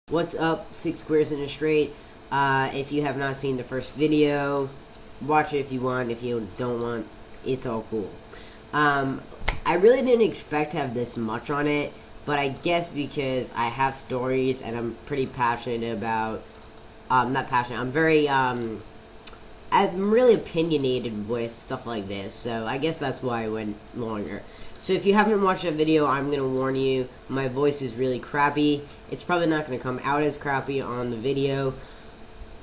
What's up, Six Squares in a Straight? If you have not seen the first video, watch it if you want. If you don't want, it's all cool. I really didn't expect to have this much on it, but I guess because I have stories and I'm pretty passionate about, not passionate, I'm really opinionated with stuff like this, so I guess that's why I went longer. So if you haven't watched that video, I'm going to warn you, my voice is really crappy. It's probably not going to come out as crappy on the video,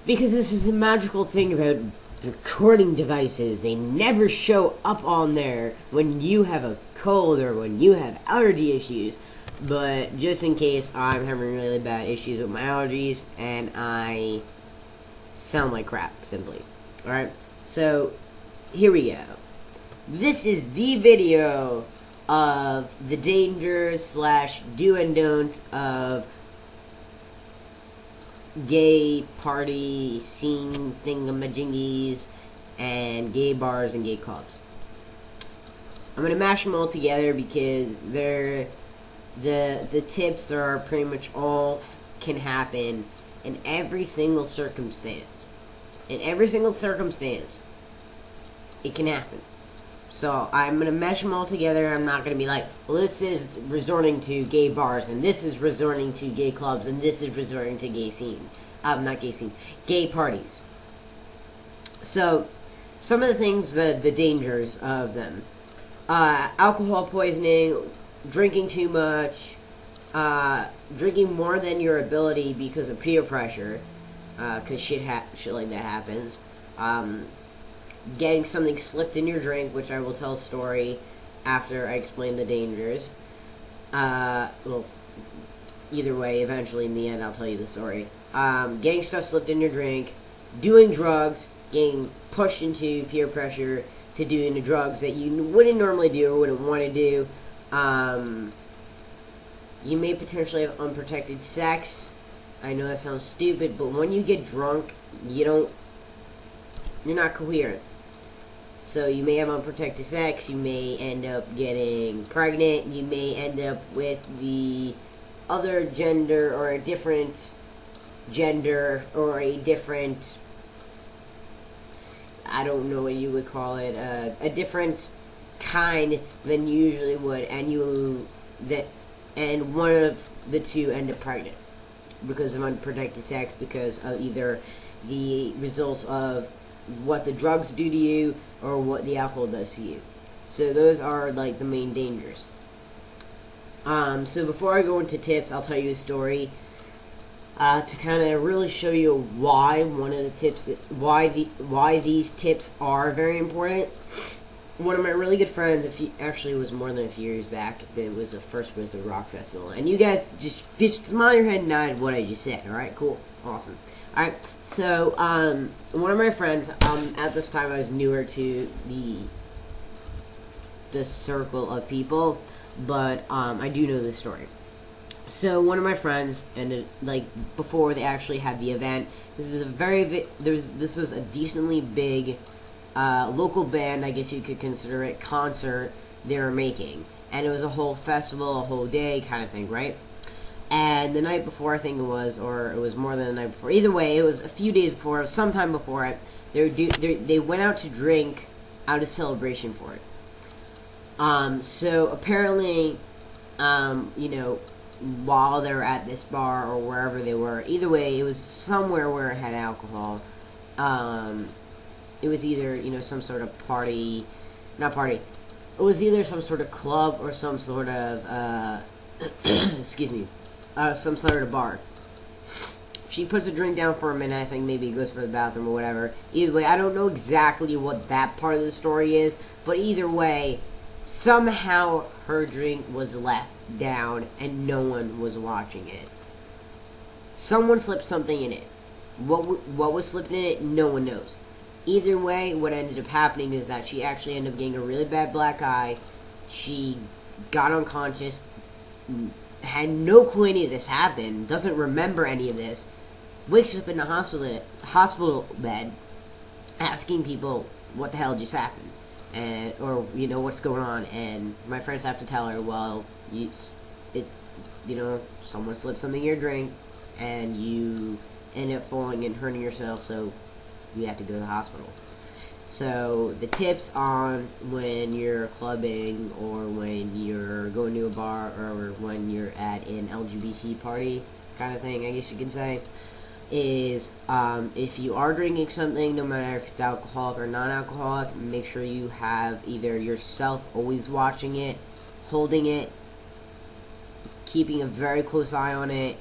because this is a magical thing about recording devices. They never show up on there when you have a cold or when you have allergy issues. But just in case, I'm having really bad issues with my allergies, and I sound like crap, simply. Alright, so here we go. This is the video of the dangers / do and don'ts of gay party scene thingamajiggies and gay bars and gay clubs. I'm gonna mash them all together because the tips are pretty much all can happen in every single circumstance. In every single circumstance, it can happen. So I'm going to mesh them all together. I'm not going to be like, well, this is resorting to gay bars, and this is resorting to gay clubs, and this is resorting to gay scene. Not gay scene. Gay parties. So, some of the things, the dangers of them. Alcohol poisoning, drinking too much, drinking more than your ability because of peer pressure, because shit like that happens. Getting something slipped in your drink, which I will tell a story after I explain the dangers. Well, either way, eventually in the end I'll tell you the story. Getting stuff slipped in your drink, doing drugs, getting pushed into peer pressure to doing the drugs that you wouldn't normally do or wouldn't want to do. You may potentially have unprotected sex. I know that sounds stupid, but when you get drunk, you're not coherent. So you may have unprotected sex, you may end up getting pregnant, you may end up with the other gender or a different gender or a different, I don't know what you would call it, a different kind than you usually would, and one of the two end up pregnant because of unprotected sex, because of either the results of what the drugs do to you or what the alcohol does to you. So those are like the main dangers. So before I go into tips, I'll tell you a story to kind of really show you why why these tips are very important. One of my really good friends, actually it was more than a few years back, it was the first Wizard Rock Festival, and you guys just smile your head and nod what I just said. Alright, cool, awesome. Alright, so one of my friends, at this time I was newer to the circle of people, but I do know this story. So one of my friends, and like before they actually had the event, this was a decently big local band, I guess you could consider it, concert they were making, and it was a whole festival, a whole day kind of thing, right? And the night before, I think it was, or it was more than the night before. Either way, it was a few days before, it was sometime before it. They went out to drink out of celebration for it. So apparently, you know, while they were at this bar or wherever they were, either way, it was somewhere where it had alcohol. It was either, you know, some sort of party, not party. It was either some sort of club or some sort of, excuse me. Some sort of bar. She puts a drink down for a minute, I think maybe goes for the bathroom or whatever. Either way, I don't know exactly what that part of the story is, but either way, somehow her drink was left down and no one was watching it. Someone slipped something in it. What was slipped in it, no one knows. Either way, what ended up happening is that she actually ended up getting a really bad black eye. She got unconscious, had no clue any of this happened, doesn't remember any of this, wakes up in the hospital bed, asking people what the hell just happened, or you know what's going on, and my friends have to tell her, well, someone slipped something in your drink, and you end up falling and hurting yourself, so you have to go to the hospital. So the tips on when you're clubbing, or when you're going to a bar, or when you're at an LGBT party kind of thing, I guess you could say, is if you are drinking something, no matter if it's alcoholic or non-alcoholic, make sure you have either yourself always watching it, holding it, keeping a very close eye on it,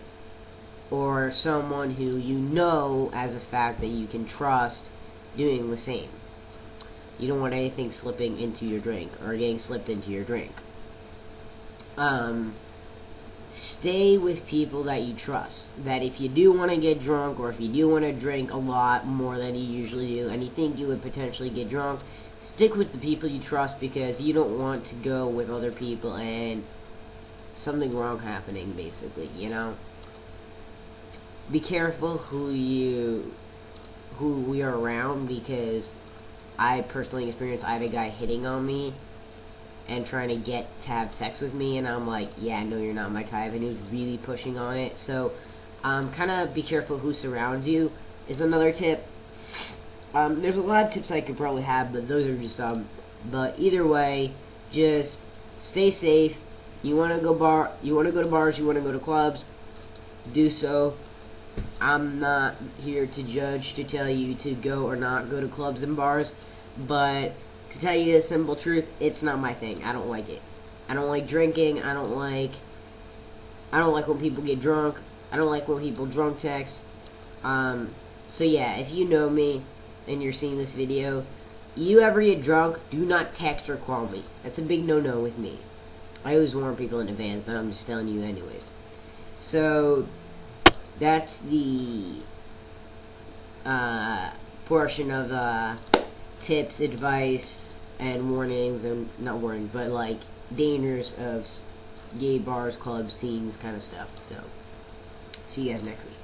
or someone who you know as a fact that you can trust doing the same. You don't want anything slipping into your drink, or getting slipped into your drink. Stay with people that you trust. That if you do want to get drunk, or if you do want to drink a lot more than you usually do, and you think you would potentially get drunk, stick with the people you trust, because you don't want to go with other people and something wrong happening, basically, you know? Be careful who we are around, because I personally experienced, I had a guy hitting on me and trying to have sex with me, and I'm like, yeah, no, you're not my type, and he was really pushing on it. So kind of be careful who surrounds you is another tip. There's a lot of tips I could probably have, but those are just some. But either way, just stay safe. You want to go to bars, you want to go to clubs, do so. I'm not here to judge, to tell you to go or not go to clubs and bars, but to tell you the simple truth, it's not my thing. I don't like it. I don't like drinking. I don't like when people get drunk. I don't like when people drunk text. So yeah, if you know me and you're seeing this video, you ever get drunk, do not text or call me. That's a big no-no with me. I always warn people in advance, but I'm just telling you anyways. So that's the portion of tips, advice, and warnings, and not warnings, but like dangers of gay bars, clubs, scenes, kind of stuff. So see you guys next week.